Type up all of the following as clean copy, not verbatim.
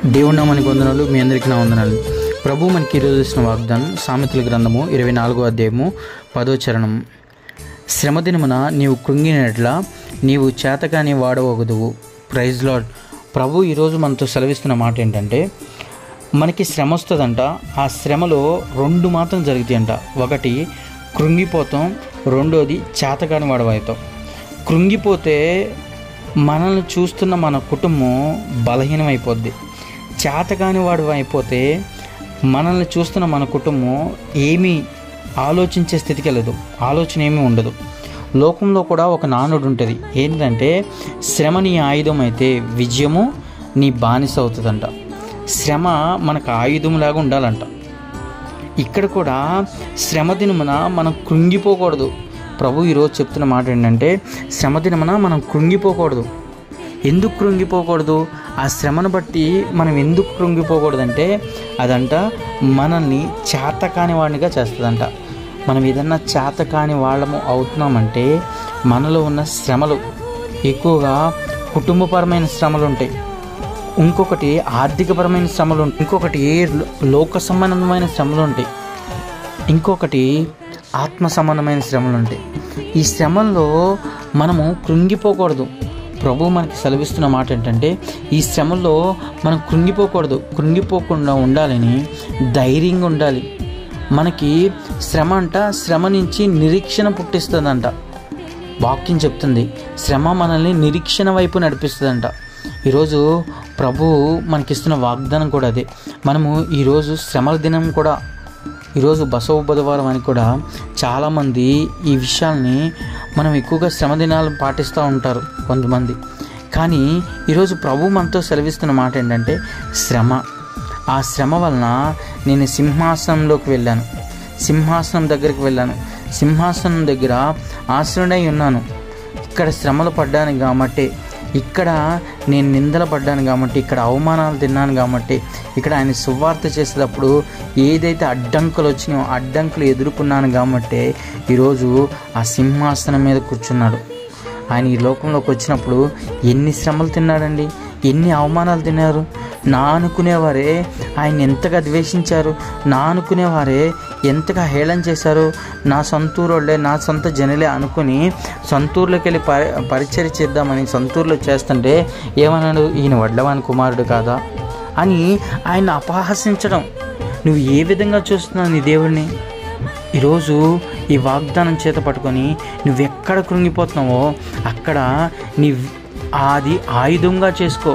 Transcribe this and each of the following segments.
దేవుని నామానికి వందనాలు. మీ అందరికీ నా వందనాలు. ప్రభు మనకి ఈరోజు ఇచ్చిన వాగ్దానం సామెతల గ్రంథము 24వ అధ్యాయము 10వ చరణం. శ్రమదినమున నీవు కృంగినట్ల నీవు చేతకాని వాడవగదువు. Praise lord. ప్రభు ఈరోజు మనతో సెలవిస్తున్న మాట ఏంటంటే, మనకి శ్రమ వస్తుందంట. ఆ శ్రమలో రెండు మాత్రం జరుగుతాయంట. ఒకటి కృంగిపోతాం, రెండోది చేతకాని వాడవవుతాం. కృంగిపోతే మనల్ని చూస్తున్న మన కుటుంబం బలహీనమైపోద్ది. చేతకాని వాడు అయిపోతే మనల్ని చూస్తున్న మన కుటుంబం ఏమీ ఆలోచించే స్థితికి వెళ్ళదు, ఆలోచన ఏమీ ఉండదు. లోకంలో కూడా ఒక నానుడు ఉంటుంది. ఏంటంటే, శ్రమ నీ ఆయుధం అయితే విజయము నీ బానిస అవుతుందంట. శ్రమ మనకు ఆయుధంలాగా ఉండాలంట. ఇక్కడ కూడా శ్రమ దినమున మనం కృంగిపోకూడదు. ప్రభు ఈరోజు చెప్తున్న మాట ఏంటంటే, శ్రమ దినమున మనం కృంగిపోకూడదు. ఎందుకు కృంగిపోకూడదు? ఆ శ్రమను బట్టి మనం ఎందుకు కృంగిపోకూడదంటే, అదంట మనల్ని చేతకాని వాడినిగా చేస్తుందంట. మనం ఏదన్నా చేతకాని వాళ్ళము అవుతున్నామంటే మనలో ఉన్న శ్రమలు ఎక్కువగా కుటుంబపరమైన శ్రమలు ఉంటాయి, ఇంకొకటి ఆర్థికపరమైన శ్రమలు ఉంటాయి, ఇంకొకటి లోక సంబంధమైన శ్రమలు ఉంటాయి, ఇంకొకటి ఆత్మ సంబంధమైన శ్రమలు ఉంటాయి. ఈ శ్రమల్లో మనము కృంగిపోకూడదు. ప్రభు మనకి సెలవిస్తున్న మాట ఏంటంటే, ఈ శ్రమల్లో మనం కృంగిపోకూడదు. కృంగిపోకుండా ఉండాలని ధైర్యంగా ఉండాలి. మనకి శ్రమ అంట, శ్రమ నుంచి నిరీక్షణ పుట్టిస్తుందంట. వాక్యం చెప్తుంది, శ్రమ మనల్ని నిరీక్షణ వైపు నడిపిస్తుందంట. ఈరోజు ప్రభు మనకిస్తున్న వాగ్దానం కూడా అదే. మనము ఈరోజు శ్రమల దినం కూడా, ఈరోజు బసవ బుధవారం అని కూడా చాలామంది ఈ విషయాల్ని మనం ఎక్కువగా శ్రమ దినాలు పాటిస్తూ ఉంటారు కొంతమంది. కానీ ఈరోజు ప్రభు మనతో సెలవిస్తున్న మాట ఏంటంటే, శ్రమ. ఆ శ్రమ వలన నేను సింహాసనంలోకి వెళ్ళాను, సింహాసనం దగ్గరికి వెళ్ళాను, సింహాసనం దగ్గర ఆశ్రయుడై ఉన్నాను. ఇక్కడ శ్రమలు పడ్డాను కాబట్టి, ఇక్కడ నేను నిందలు పడ్డాను కాబట్టి, ఇక్కడ అవమానాలు తిన్నాను కాబట్టి, ఇక్కడ ఆయన సువార్త చేసేటప్పుడు ఏదైతే అడ్డంకులు వచ్చినాయో అడ్డంకులు ఎదుర్కొన్నాను కాబట్టి ఈరోజు ఆ సింహాసనం మీద కూర్చున్నాడు. ఆయన ఈ లోకంలోకి వచ్చినప్పుడు ఎన్ని శ్రమలు తిన్నాడండి, ఎన్ని అవమానాలు తిన్నారు. నా అనుకునేవారే ఆయన ఎంతగా ద్వేషించారు, నా అనుకునేవారే ఎంతగా హేళన చేశారు. నా సొంతూరులే, నా సొంత జనులే అనుకుని సొంతూరులోకి వెళ్ళి పరిచర్య చేద్దామని సొంతూరులో చేస్తుంటే ఏమన్నాడు, ఈయన వడ్లవాని కుమారుడు కాదా అని ఆయన అపహాసించడం. నువ్వు ఏ విధంగా చూస్తున్నావు నీ దేవుడిని? ఈరోజు ఈ వాగ్దానం చేత పట్టుకొని నువ్వెక్కడ కృంగిపోతున్నావో అక్కడ అది ఆయుధంగా చేసుకో.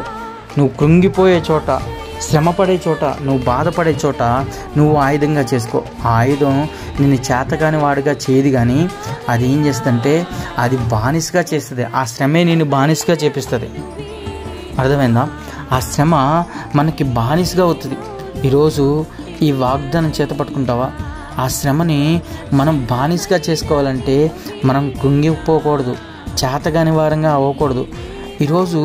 నువ్వు కృంగిపోయే చోట, శ్రమపడే చోట, నువ్వు బాధపడే చోట నువ్వు ఆయుధంగా చేసుకో. ఆ ఆయుధం నిన్ను చేతగాని వాడిగా చేయదు, కానీ అది ఏం చేస్తుందంటే అది బానిసగా చేస్తుంది. ఆ శ్రమే నిన్ను బానిసగా చేపిస్తుంది. అర్థమైందా? ఆ శ్రమ మనకి బానిసగా అవుతుంది. ఈరోజు ఈ వాగ్దానం చేత పట్టుకుంటావా? ఆ శ్రమని మనం బానిసగా చేసుకోవాలంటే మనం కృంగిపోకూడదు, చేతగాని వారంగా అవ్వకూడదు. ఈరోజు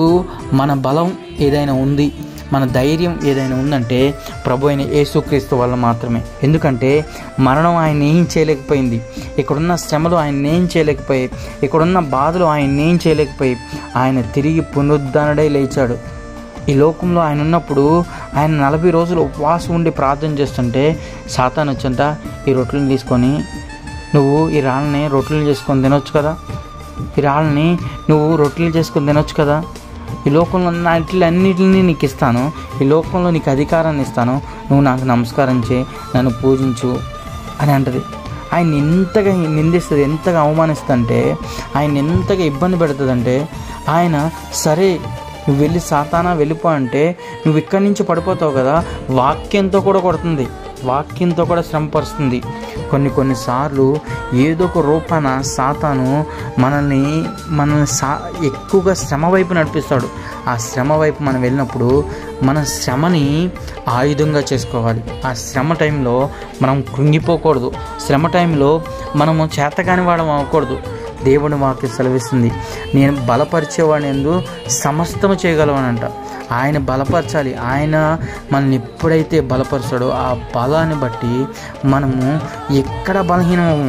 మన బలం ఏదైనా ఉంది, మన ధైర్యం ఏదైనా ఉందంటే ప్రభు అయిన యేసుక్రీస్తు వల్ల మాత్రమే. ఎందుకంటే మరణం ఆయన ఏం చేయలేకపోయింది, ఇక్కడున్న శ్రమలు ఆయన ఏం చేయలేకపోయాయి, ఇక్కడున్న బాధలు ఆయన ఏం చేయలేకపోయి ఆయన తిరిగి పునరుద్ధరణడై లేచాడు. ఈ లోకంలో ఆయన ఉన్నప్పుడు ఆయన 40 రోజులు ఉపవాసం ఉండి ప్రార్థన చేస్తుంటే సాతాను వచ్చంట, ఈ రొట్టెలను తీసుకొని నువ్వు ఈ రాళ్ళని రొట్టెలు చేసుకొని తినొచ్చు కదా, ఈ రాళ్ళని నువ్వు రొట్టెలు చేసుకొని తినొచ్చు కదా, ఈ లోకంలో అన్నిటిని నీకు ఇస్తాను, ఈ లోకంలో నీకు అధికారాన్ని ఇస్తాను, నువ్వు నాకు నమస్కారం చేయి, నన్ను పూజించు అని అంటది. ఆయన ఎంతగా నిందిస్తుంది, ఎంతగా అవమానిస్తుందంటే, ఆయన ఎంతగా ఇబ్బంది పెడుతుందంటే, ఆయన సరే నువ్వు వెళ్ళి సాతానా వెళ్ళిపో అంటే నువ్వు ఇక్కడి నుంచి పడిపోతావు కదా, వాక్యంతో కూడా కొడుతుంది, వాక్యంతో కూడా శ్రమపరుస్తుంది. కొన్నిసార్లు ఏదో ఒక రూపాన సాతాను మనల్ని ఎక్కువగా శ్రమ వైపు నడిపిస్తాడు. ఆ శ్రమ వైపు మనం వెళ్ళినప్పుడు మన శ్రమని ఆయుధంగా చేసుకోవాలి. ఆ శ్రమ టైంలో మనం కృంగిపోకూడదు. శ్రమ టైంలో మనము చేతకాని వాడం అవ్వకూడదు. దేవుని వాక్యం సెలవిస్తుంది, నేను బలపరిచేవాడిని యందు సమస్తము చేయగలవనంట. ఆయన బలపరచాలి. ఆయన మనల్ని ఎప్పుడైతే బలపరచాడో ఆ బలాన్ని బట్టి మనము ఎక్కడ బలహీనము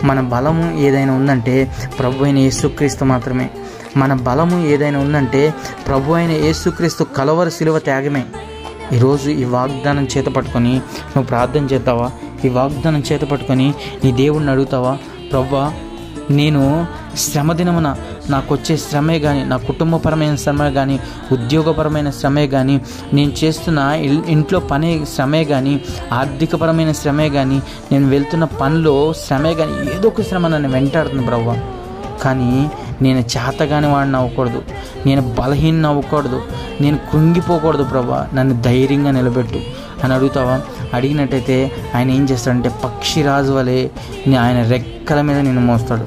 మన బలము ఏదైనా ఉందంటే ప్రభు అయిన యేసుక్రీస్తు మాత్రమే. మన బలము ఏదైనా ఉందంటే ప్రభు అయిన యేసుక్రీస్తు కలవరి శిలువ త్యాగమే. ఈరోజు ఈ వాగ్దానం చేత పట్టుకొని నువ్వు ప్రార్థన చేస్తావా? ఈ వాగ్దానం చేత పట్టుకొని నీ దేవుడిని అడుగుతావా? ప్రభువా, నేను శ్రమ దినమున నాకు వచ్చే శ్రమే కానీ, నా కుటుంబపరమైన శ్రమే కానీ, ఉద్యోగపరమైన శ్రమే కానీ, నేను చేస్తున్న ఇంట్లో పని శ్రమే కానీ, ఆర్థికపరమైన శ్రమే కానీ, నేను వెళ్తున్న పనిలో శ్రమే కానీ, ఏదో ఒక శ్రమ నన్ను వెంటాడుతుంది ప్రభువా. కానీ నేను చేతగాని వాడిని అవ్వకూడదు, నేను బలహీన అవ్వకూడదు, నేను కృంగిపోకూడదు ప్రభువా, నన్ను ధైర్యంగా నిలబెట్టు అని అడుగుతావా? అడిగినట్టయితే ఆయన ఏం చేస్తాడంటే పక్షిరాజు వలె ఆయన రెక్కల మీద నిన్ను మోస్తాడు,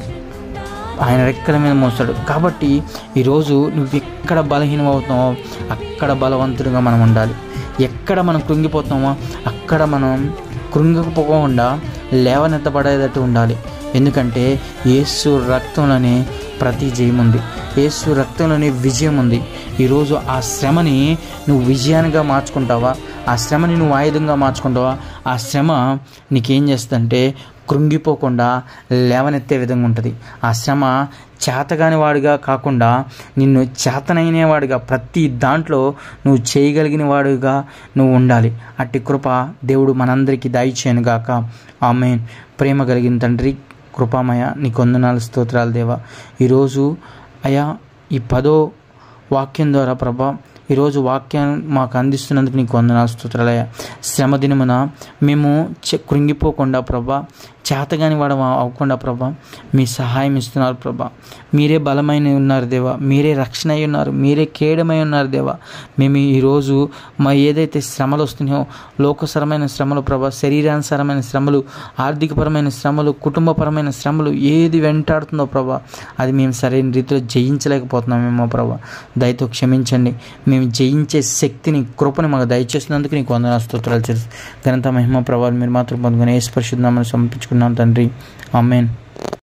ఆయన రెక్కల మీద మోస్తాడు. కాబట్టి ఈరోజు నువ్వు ఎక్కడ బలహీనం అవుతున్నావో అక్కడ బలవంతుడిగా మనం ఉండాలి. ఎక్కడ మనం కృంగిపోతున్నామో అక్కడ మనం కృంగకపోకుండా లేవనెత్తబడేటట్టు ఉండాలి. ఎందుకంటే యేసు రక్తంలోనే ప్రతి జయం ఉంది, యేసు రక్తంలోనే విజయం ఉంది. ఈరోజు ఆ శ్రమని నువ్వు విజయానిగా మార్చుకుంటావా? ఆ శ్రమని నువ్వు ఆయుధంగా మార్చుకుంటావా? ఆ శ్రమ నీకేం చేస్తుందంటే కృంగిపోకుండా లేవనెత్తే విధంగా ఉంటుంది. ఆ శ్రమ చేతగాని వాడిగా కాకుండా నిన్ను చేతనైన వాడిగా, ప్రతి దాంట్లో నువ్వు చేయగలిగిన వాడిగా నువ్వు ఉండాలి. అట్టి కృప దేవుడు మనందరికీ దయచేయను గాక. ఆమేన్. ప్రేమ కలిగిన తండ్రి, కృపామయ, నీకు వందనాలు, స్తోత్రాలు దేవా. ఈరోజు అయా ఈ 10వ వాక్యం ద్వారా ప్రభా, ఈరోజు వాక్యాన్ని మాకు అందిస్తున్నందుకు నీకు వందనాలు, స్తోత్రాలయ్యా. శ్రమ దినమున మేము కృంగిపోకుండా ప్రభా, చేతగాని వాడు అవ్వకుండా ప్రభా మీ సహాయం ఇస్తున్నారు ప్రభా. మీరే బలమైన ఉన్నారు దేవా, మీరే రక్షణ అయి ఉన్నారు, మీరే కేడమై ఉన్నారు దేవా. మేము ఈరోజు మా ఏదైతే శ్రమలు వస్తున్నాయో, లోకసరమైన శ్రమలు ప్రభా, శరీరానుసరమైన శ్రమలు, ఆర్థికపరమైన శ్రమలు, కుటుంబపరమైన శ్రమలు, ఏది వెంటాడుతుందో ప్రభా అది మేము సరైన రీతిలో జయించలేకపోతున్నామేమో ప్రభా, దయతో క్షమించండి. మేము జయించే శక్తిని, కృపని మాకు దయచేసినందుకు నీకు వందనాలు, స్తోత్రాలు చేసి ఘనత మహిమ ప్రభావాలు మీరు మాత్రం పొందుకొని యేసు పరిశుద్ధ నామమున సమర్పించుకున్నాం తండ్రి. ఆమేన్.